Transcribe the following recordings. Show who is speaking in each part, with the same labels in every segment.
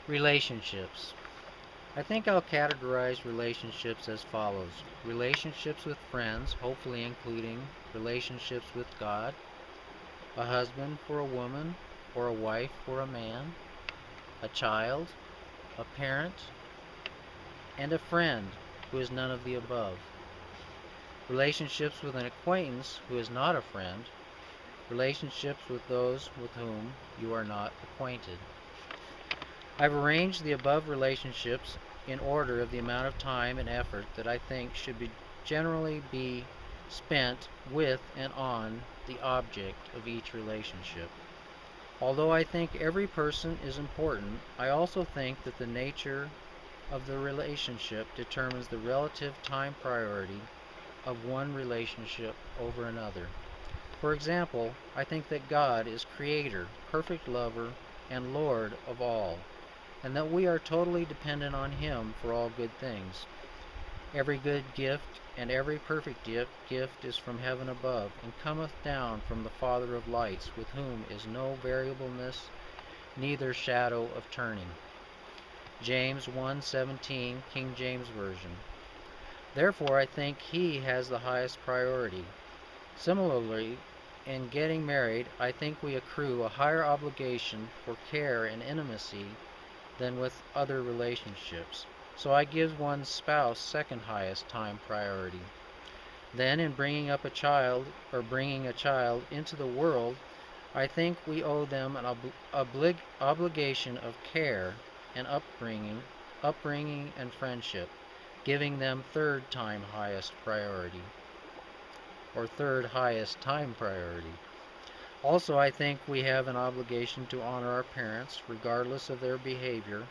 Speaker 1: Relationships. I think I'll categorize relationships as follows. Relationships with friends, hopefully including relationships with God, a husband for a woman or a wife for a man, a child, a parent, and a friend who is none of the above. Relationships with an acquaintance who is not a friend. Relationships with those with whom you are not acquainted. I've arranged the above relationships in order of the amount of time and effort that I think should generally be spent with and on the object of each relationship. Although I think every person is important, I also think that the nature of the relationship determines the relative time priority of one relationship over another. For example, I think that God is Creator, perfect lover, and Lord of all, and that we are totally dependent on Him for all good things. Every good gift and every perfect gift is from heaven above, and cometh down from the Father of lights, with whom is no variableness, neither shadow of turning. James 1:17, King James Version. Therefore, I think He has the highest priority. Similarly, in getting married, I think we accrue a higher obligation for care and intimacy than with other relationships. So I give one's spouse second highest time priority. Then in bringing up a child or bringing a child into the world, I think we owe them an obligation of care and upbringing and friendship, giving them third time highest priority or third highest time priority. Also, I think we have an obligation to honor our parents, regardless of their behavior.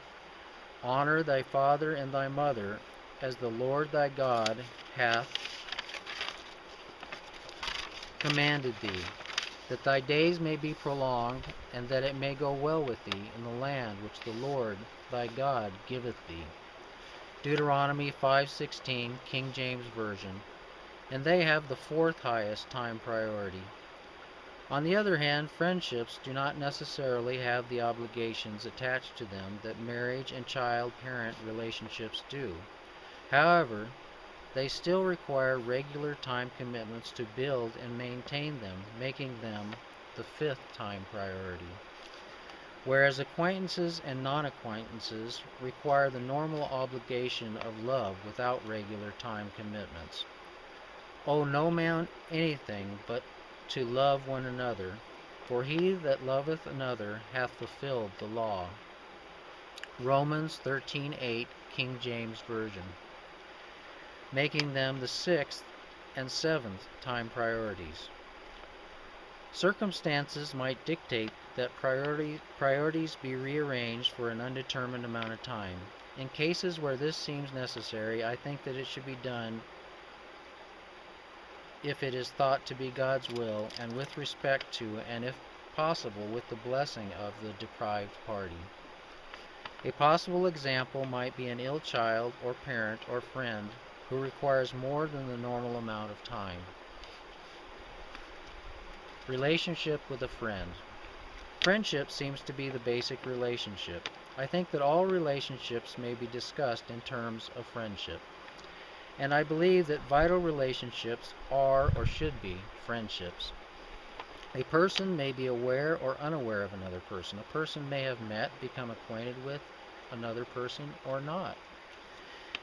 Speaker 1: Honor thy father and thy mother, as the Lord thy God hath commanded thee, that thy days may be prolonged, and that it may go well with thee in the land which the Lord thy God giveth thee. Deuteronomy 5:16, King James Version. And they have the fourth highest time priority. On the other hand, friendships do not necessarily have the obligations attached to them that marriage and child-parent relationships do. However, they still require regular time commitments to build and maintain them, making them the fifth time priority. Whereas acquaintances and non-acquaintances require the normal obligation of love without regular time commitments. Owe no man anything but to love one another, for he that loveth another hath fulfilled the law. Romans 13:8, King James Version. Making them the sixth and seventh time priorities. Circumstances might dictate that priorities be rearranged for an undetermined amount of time. In cases where this seems necessary, I think that it should be done if it is thought to be God's will, and with respect to, and if possible, with the blessing of the deprived party. A possible example might be an ill child or parent or friend who requires more than the normal amount of time. Relationship with a friend. Friendship seems to be the basic relationship. I think that all relationships may be discussed in terms of friendship. And I believe that vital relationships are or should be friendships. A person may be aware or unaware of another person. A person may have met, become acquainted with another person or not.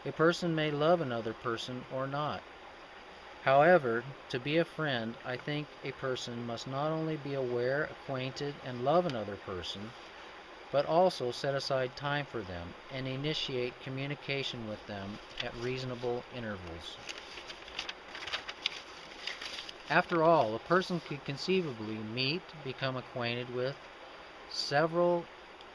Speaker 1: A person may love another person or not. However, to be a friend, I think a person must not only be aware, acquainted, and love another person, but also set aside time for them and initiate communication with them at reasonable intervals. After all, a person could conceivably meet, become acquainted with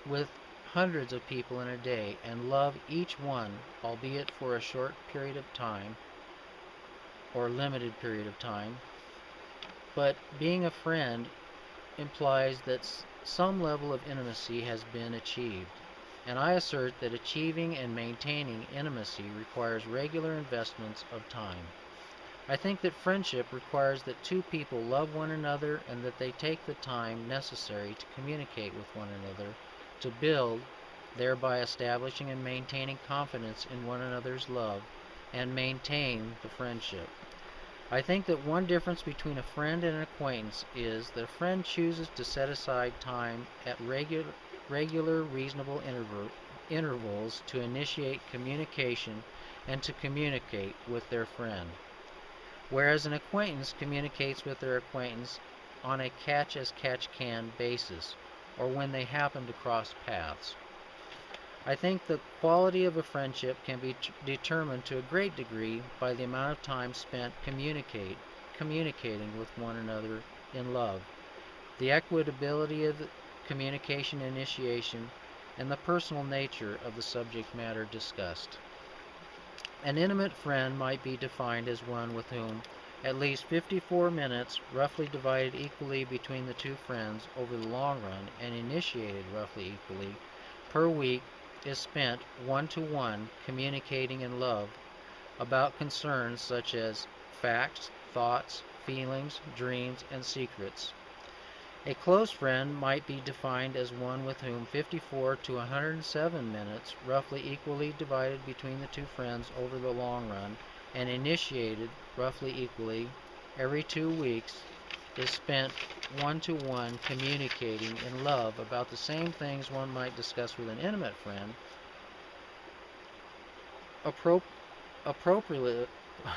Speaker 1: with hundreds of people in a day and love each one, albeit for a short period of time or limited period of time. But being a friend implies that some level of intimacy has been achieved, and I assert that achieving and maintaining intimacy requires regular investments of time. I think that friendship requires that two people love one another and that they take the time necessary to communicate with one another, to build thereby establishing and maintaining confidence in one another's love and maintain the friendship. I think that one difference between a friend and an acquaintance is that a friend chooses to set aside time at regular reasonable intervals to initiate communication and to communicate with their friend, whereas an acquaintance communicates with their acquaintance on a catch-as-catch-can basis, or when they happen to cross paths. I think the quality of a friendship can be determined to a great degree by the amount of time spent communicating with one another in love, the equitability of the communication initiation, and the personal nature of the subject matter discussed. An intimate friend might be defined as one with whom at least 54 minutes, roughly divided equally between the two friends over the long run and initiated roughly equally, per week is spent one-to-one communicating in love about concerns such as facts, thoughts, feelings, dreams, and secrets. A close friend might be defined as one with whom 54 to 107 minutes, roughly equally divided between the two friends over the long run and initiated roughly equally every 2 weeks, is spent one-to-one communicating in love about the same things one might discuss with an intimate friend. Appropriately,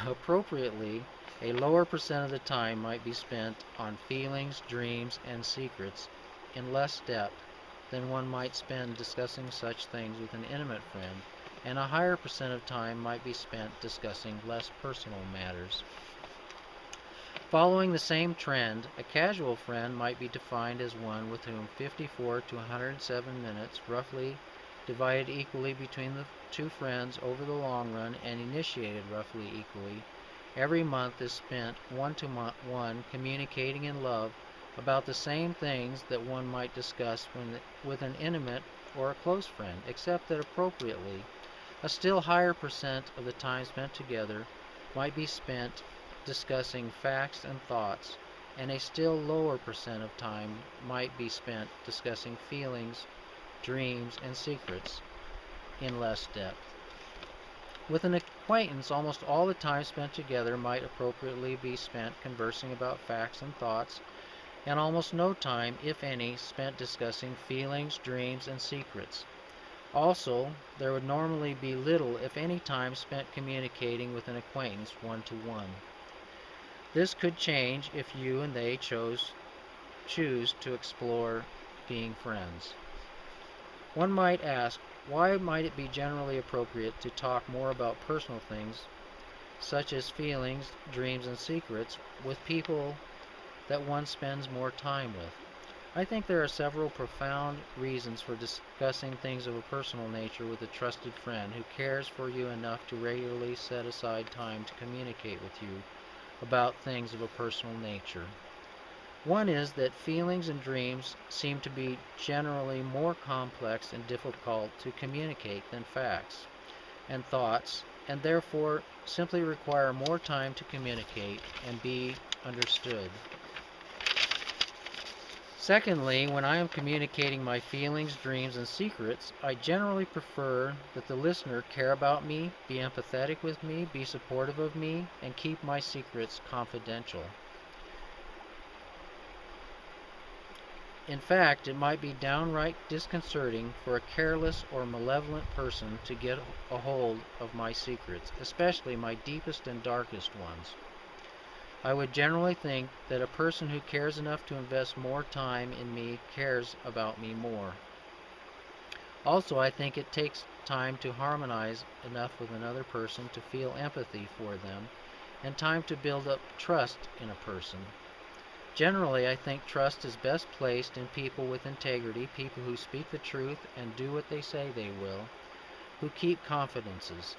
Speaker 1: appropriately, a lower percent of the time might be spent on feelings, dreams, and secrets in less depth than one might spend discussing such things with an intimate friend, and a higher percent of time might be spent discussing less personal matters. Following the same trend, a casual friend might be defined as one with whom 54 to 107 minutes, roughly divided equally between the two friends over the long run and initiated roughly equally, every month is spent one-to-one communicating in love about the same things that one might discuss with an intimate or a close friend, except that appropriately, a still higher percent of the time spent together might be spent discussing facts and thoughts, and a still lower percent of time might be spent discussing feelings, dreams, and secrets in less depth. With an acquaintance, almost all the time spent together might appropriately be spent conversing about facts and thoughts, and almost no time, if any, spent discussing feelings, dreams, and secrets. Also, there would normally be little, if any, time spent communicating with an acquaintance one-to-one. This could change if you and they choose to explore being friends. One might ask, why might it be generally appropriate to talk more about personal things, such as feelings, dreams, and secrets, with people that one spends more time with? I think there are several profound reasons for discussing things of a personal nature with a trusted friend who cares for you enough to regularly set aside time to communicate with you about things of a personal nature. One is that feelings and dreams seem to be generally more complex and difficult to communicate than facts and thoughts, and therefore simply require more time to communicate and be understood. Secondly, when I am communicating my feelings, dreams, and secrets, I generally prefer that the listener care about me, be empathetic with me, be supportive of me, and keep my secrets confidential. In fact, it might be downright disconcerting for a careless or malevolent person to get a hold of my secrets, especially my deepest and darkest ones. I would generally think that a person who cares enough to invest more time in me cares about me more. Also, I think it takes time to harmonize enough with another person to feel empathy for them, and time to build up trust in a person. Generally, I think trust is best placed in people with integrity, people who speak the truth and do what they say they will, who keep confidences.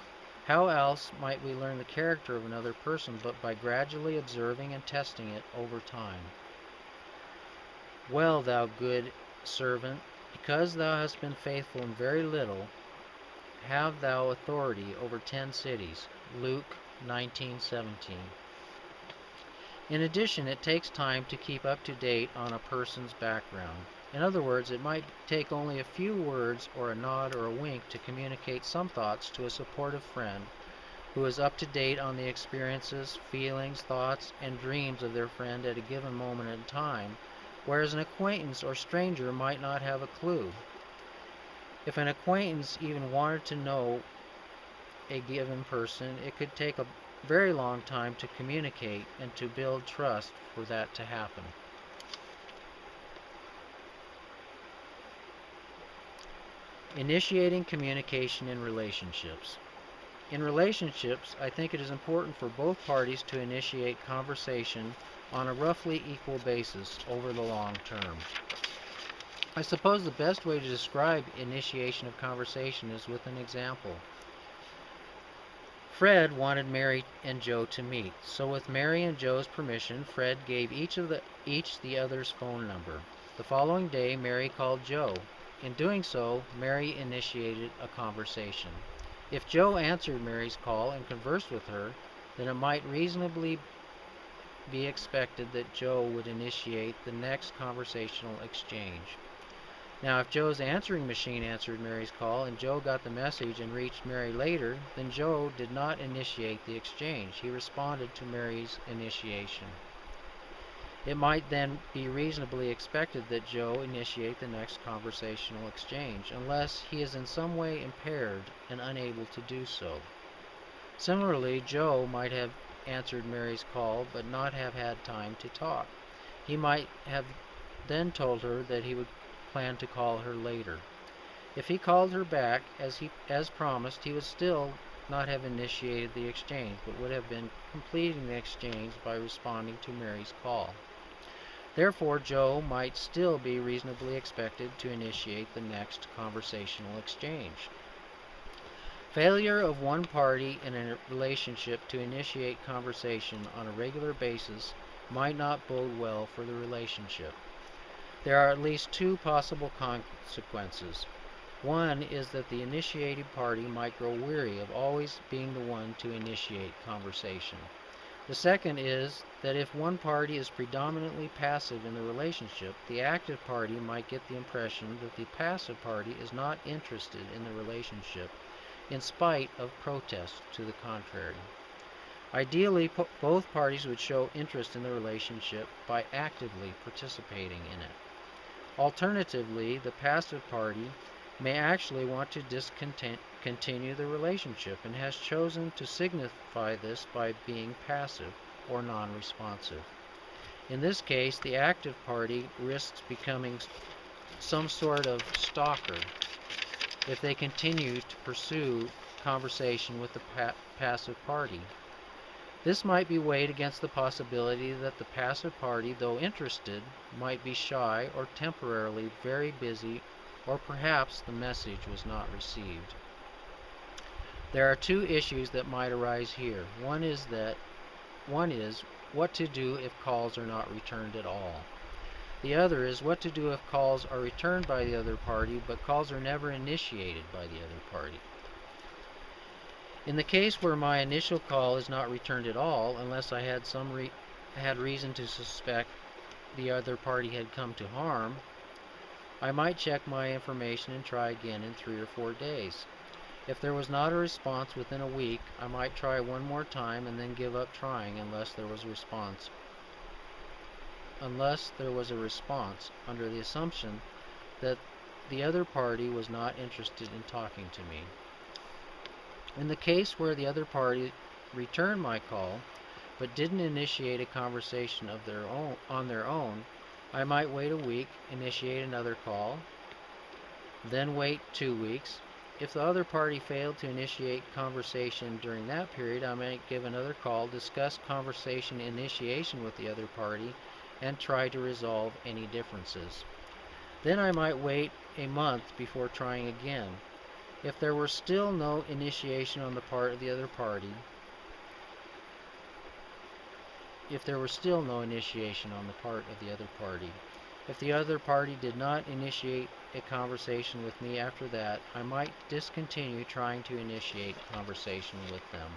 Speaker 1: How else might we learn the character of another person but by gradually observing and testing it over time? Well, thou good servant, because thou hast been faithful in very little, have thou authority over 10 cities. Luke 19:17. In addition, it takes time to keep up to date on a person's background. In other words, it might take only a few words or a nod or a wink to communicate some thoughts to a supportive friend who is up to date on the experiences, feelings, thoughts, and dreams of their friend at a given moment in time, whereas an acquaintance or stranger might not have a clue. If an acquaintance even wanted to know a given person, it could take a very long time to communicate and to build trust for that to happen. Initiating communication in relationships. In relationships, I think it is important for both parties to initiate conversation on a roughly equal basis over the long term. I suppose the best way to describe initiation of conversation is with an example. Fred wanted Mary and Joe to meet, so with Mary and Joe's permission, Fred gave each the other's phone number. The following day, Mary called Joe. In doing so, Mary initiated a conversation. If Joe answered Mary's call and conversed with her, then it might reasonably be expected that Joe would initiate the next conversational exchange. Now, if Joe's answering machine answered Mary's call and Joe got the message and reached Mary later, then Joe did not initiate the exchange. He responded to Mary's initiation. It might then be reasonably expected that Joe initiate the next conversational exchange, unless he is in some way impaired and unable to do so. Similarly, Joe might have answered Mary's call but not have had time to talk. He might have then told her that he would plan to call her later. If he called her back as promised, he would still not have initiated the exchange, but would have been completing the exchange by responding to Mary's call. Therefore, Joe might still be reasonably expected to initiate the next conversational exchange. Failure of one party in a relationship to initiate conversation on a regular basis might not bode well for the relationship. There are at least two possible consequences. One is that the initiating party might grow weary of always being the one to initiate conversation. The second is that if one party is predominantly passive in the relationship, the active party might get the impression that the passive party is not interested in the relationship, in spite of protest to the contrary. Ideally, both parties would show interest in the relationship by actively participating in it. Alternatively, the passive party may actually want to discontinue the relationship and has chosen to signify this by being passive or non-responsive. In this case, the active party risks becoming some sort of stalker if they continue to pursue conversation with the passive party. This might be weighed against the possibility that the passive party, though interested, might be shy or temporarily very busy, or perhaps the message was not received. There are two issues that might arise here. One is what to do if calls are not returned at all. The other is what to do if calls are returned by the other party, but calls are never initiated by the other party. In the case where my initial call is not returned at all, unless I had reason to suspect the other party had come to harm, I might check my information and try again in 3 or 4 days. If there was not a response within a week, I might try one more time and then give up trying unless there was a response under the assumption that the other party was not interested in talking to me. In the case where the other party returned my call but didn't initiate a conversation on their own, I might wait a week, initiate another call, then wait 2 weeks. If the other party failed to initiate conversation during that period, I might give another call, discuss conversation initiation with the other party, and try to resolve any differences. Then I might wait a month before trying again. If there were still no initiation on the part of the other party, if the other party did not initiate a conversation with me after that, I might discontinue trying to initiate conversation with them.